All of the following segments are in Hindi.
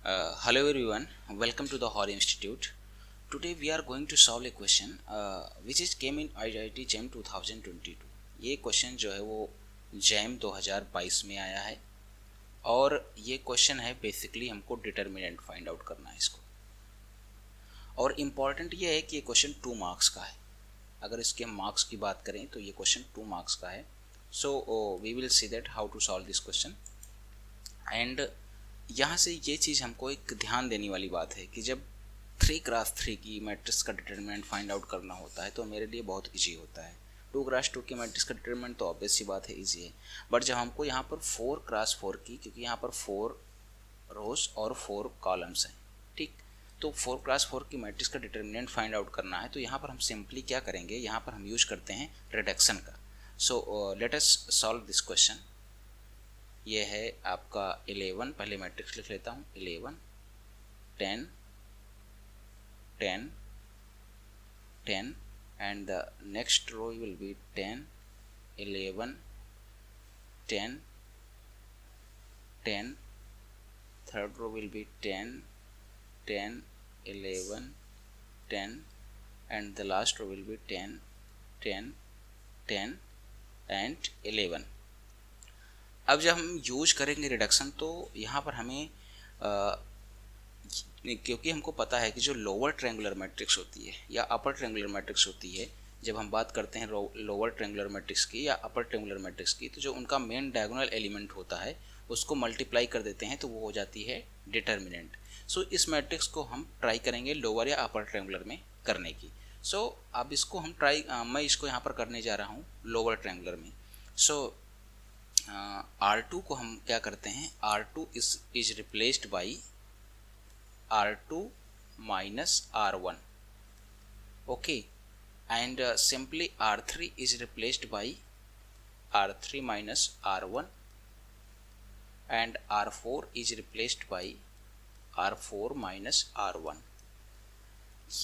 Hello everyone, welcome to the Hall Institute. Today we are going to solve a question which is came in IIT JAM 2022. ये क्वेश्चन जो है वो JAM 2022 में आया है और ये क्वेश्चन है बेसिकली हमको डिटर्मिनेंट फाइंड आउट करना है इसको। और इम्पॉर्टेंट ये है कि ये क्वेश्चन 2 मार्क्स का है। अगर इसके मार्क्स की बात करें तो ये क्वेश्चन 2 मार्क्स का है। So we will see that how to solve this question. And यहाँ से ये चीज़ हमको एक ध्यान देने वाली बात है कि जब 3x3 की मैट्रिक्स का डिटरमिनेंट फाइंड आउट करना होता है तो मेरे लिए बहुत इजी होता है। 2x2 की मैट्रिक्स का डिटरमिनेंट तो ऑब्वियस सी बात है, इजी है। बट जब हमको यहाँ पर 4x4 की, क्योंकि यहाँ पर 4 रोज और 4 कॉलम्स हैं, ठीक, तो 4x4 की मैट्रिक्स का डिटरमिनेंट फाइंड आउट करना है तो यहाँ पर हम सिंपली क्या करेंगे, यहाँ पर हम यूज करते हैं रिडक्शन का। So let us solve this question. ये है आपका 11, पहले मैट्रिक्स लिख लेता हूँ। 11 10 10 10 and the next row will be 10 11 10 10, third row will be 10 10 11 10 and the last row will be 10 10 10 and 11। अब जब हम यूज करेंगे रिडक्शन तो यहाँ पर हमें क्योंकि हमको पता है कि जो लोअर ट्रायंगुलर मैट्रिक्स होती है या अपर ट्रायंगुलर मैट्रिक्स होती है, जब हम बात करते हैं लोअर ट्रायंगुलर मैट्रिक्स की या अपर ट्रायंगुलर मैट्रिक्स की, तो जो उनका मेन डायगोनल एलिमेंट होता है उसको मल्टीप्लाई कर देते हैं तो वो हो जाती है डिटर्मिनेंट। सो इस मैट्रिक्स को हम ट्राई करेंगे लोअर या अपर ट्रायंगुलर में करने की। सो अब इसको हम मैं इसको यहाँ पर करने जा रहा हूँ लोअर ट्रायंगुलर में। सो R2 को हम क्या करते हैं, R2 is replaced by R2 minus R1, okay, and simply R3 is replaced by R3 minus R1 and R4 is replaced by R4 minus R1।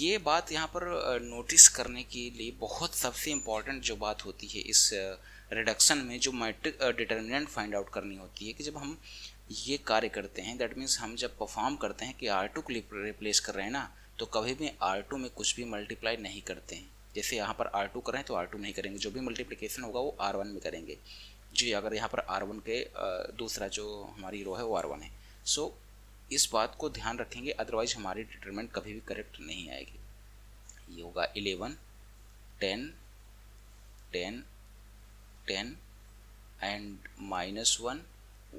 ये बात यहाँ पर नोटिस करने के लिए बहुत सबसे इम्पॉर्टेंट जो बात होती है इस रिडक्शन में, जो मैट्रिक डिटर्मिनेंट फाइंड आउट करनी होती है कि जब हम ये कार्य करते हैं, दैट मीन्स हम जब परफॉर्म करते हैं कि R2 को रिप्लेस कर रहे हैं ना, तो कभी भी R2 में कुछ भी मल्टीप्लाई नहीं करते हैं। जैसे यहाँ पर R2 कर रहे हैं तो R2 नहीं करेंगे, जो भी मल्टीप्लिकेशन होगा वो R1 में करेंगे जी। अगर यहाँ पर R1 के दूसरा जो हमारी रो है वो R1 है। सो इस बात को ध्यान रखेंगे, अदरवाइज हमारी डिटरमिनेंट कभी भी करेक्ट नहीं आएगी। ये होगा 11 10 10 10 and minus 1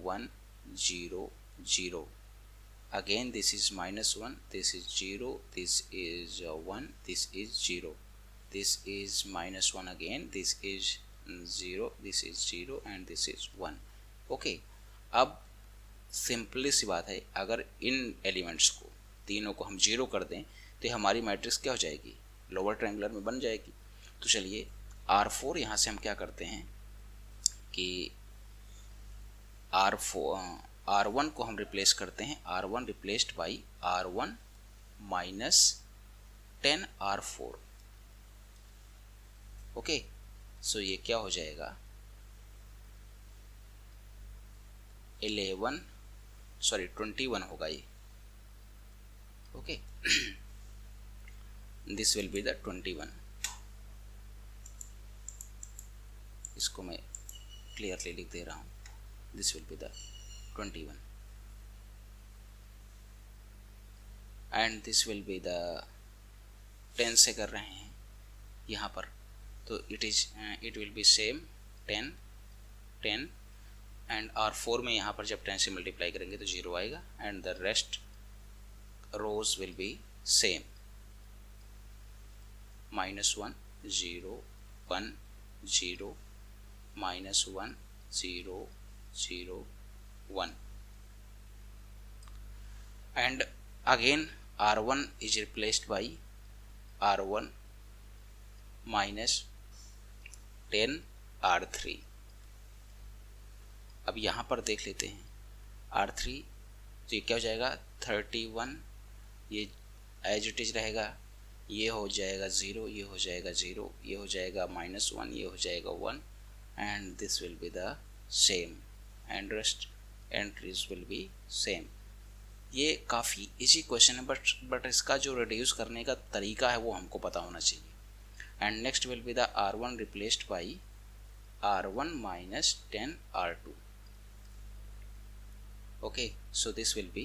1 0 0, again this is minus 1, this is 0, this is 1, this is 0, this is minus 1 again, this is 0, this is 0 and this is 1, okay. अब सिंपली सी बात है, अगर इन एलिमेंट्स को तीनों को हम 0 कर दें तो हमारी मैट्रिक्स क्या हो जाएगी, लोअर ट्रायंगुलर में बन जाएगी। तो चलिए R4 यहाँ से हम क्या करते हैं कि R1 को हम रिप्लेस करते हैं, R1 replaced by R1 minus 10 R4, okay. So ये क्या हो जाएगा 21 होगा ये, okay. This will be the 21। इसको मैं क्लियरली लिख दे रहा हूँ, this will be the 21 and this will be the 10 से कर रहे हैं यहाँ पर, तो it will be same 10 10 and R4 में यहाँ पर जब 10 से मल्टीप्लाई करेंगे तो 0 आएगा and the rest rows will be same, -1 0 1 0 -1 0 0 1 and again R1 is replaced by R1 minus 10 R3। अब यहाँ पर देख लेते हैं R3, तो ये क्या हो जाएगा 31, ये एज इट इज रहेगा, ये हो जाएगा 0, ये हो जाएगा 0, ये हो जाएगा -1, ये हो जाएगा 1 and this will be the same and rest entries will be same। ये काफ़ी इजी क्वेश्चन है, बट इसका जो रिड्यूस करने का तरीका है वो हमको पता होना चाहिए। And next will be the R1 replaced by R1 minus 10 R2. Okay, so this will be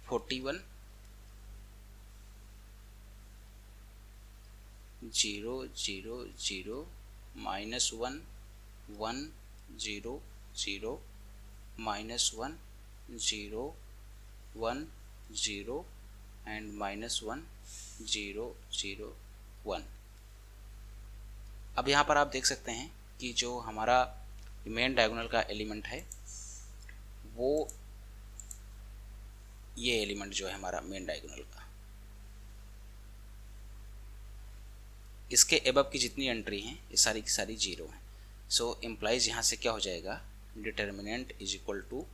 41 0 0 0 minus 1 1 0 0 minus 1 0 1 0 and minus 1 0 0 1। अब यहाँ पर आप देख सकते हैं कि जो हमारा मेन डायगोनल का एलिमेंट है वो ये एलिमेंट जो है हमारा मेन डायगोनल का, इसके एबव की जितनी एंट्री हैं ये सारी की सारी जीरो हैं। सो इम्प्लाइज यहाँ से क्या हो जाएगा, determinant is equal to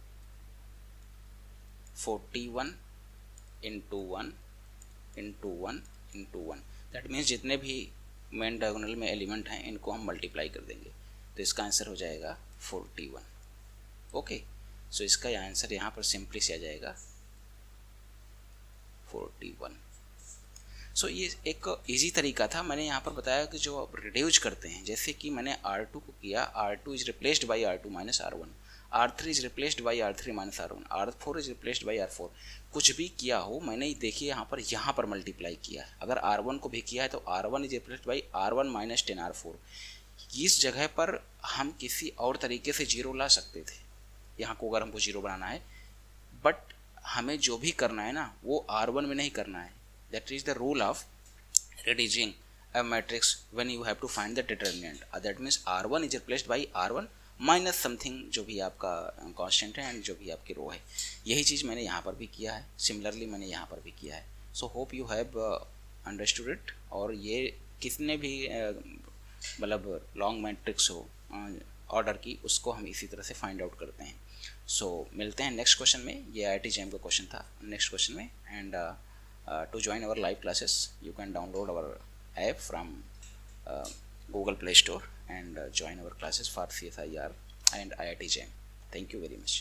41 into 1 into 1 into 1। That means जितने भी मेन डायगोनल में एलिमेंट हैं इनको हम मल्टीप्लाई कर देंगे, तो इसका आंसर हो जाएगा 41। ओके, सो इसका आंसर यहाँ पर सिंपली से आ जाएगा 41। सो ये एक इजी तरीका था, मैंने यहाँ पर बताया कि जो आप रिड्यूस करते हैं, जैसे कि मैंने R2 को किया, R2 is replaced by R2 minus R1, R3 is replaced by R3 minus R1, R4 is replaced by R4। कुछ भी किया हो, मैंने देखिए यहाँ पर मल्टीप्लाई किया है। अगर R1 को भी किया है तो R1 is replaced by R1 minus 10 R4। इस जगह पर हम किसी और तरीके से जीरो ला सकते थे, यहाँ को अगर हमको जीरो बनाना है, बट हमें जो भी करना है ना वो R1 में नहीं करना है। That is the rule of reducing a matrix when you have to find the determinant. That means R1 is replaced by R1 minus something जो भी आपका कांस्टेंट है एंड जो भी आपकी रो है। यही चीज़ मैंने यहाँ पर भी किया है, सिमिलरली मैंने यहाँ पर भी किया है। So hope you have understood it. और ये कितने भी मतलब लॉन्ग मैट्रिक्स हो ऑर्डर की, उसको हम इसी तरह से फाइंड आउट करते हैं। सो मिलते हैं नेक्स्ट क्वेश्चन में। ये IIT JEM का क्वेश्चन था नेक्स्ट क्वेश्चन में। And to join our live classes, you can download our app from Google Play Store and join our classes for CSIR and IIT JEM. Thank you very much.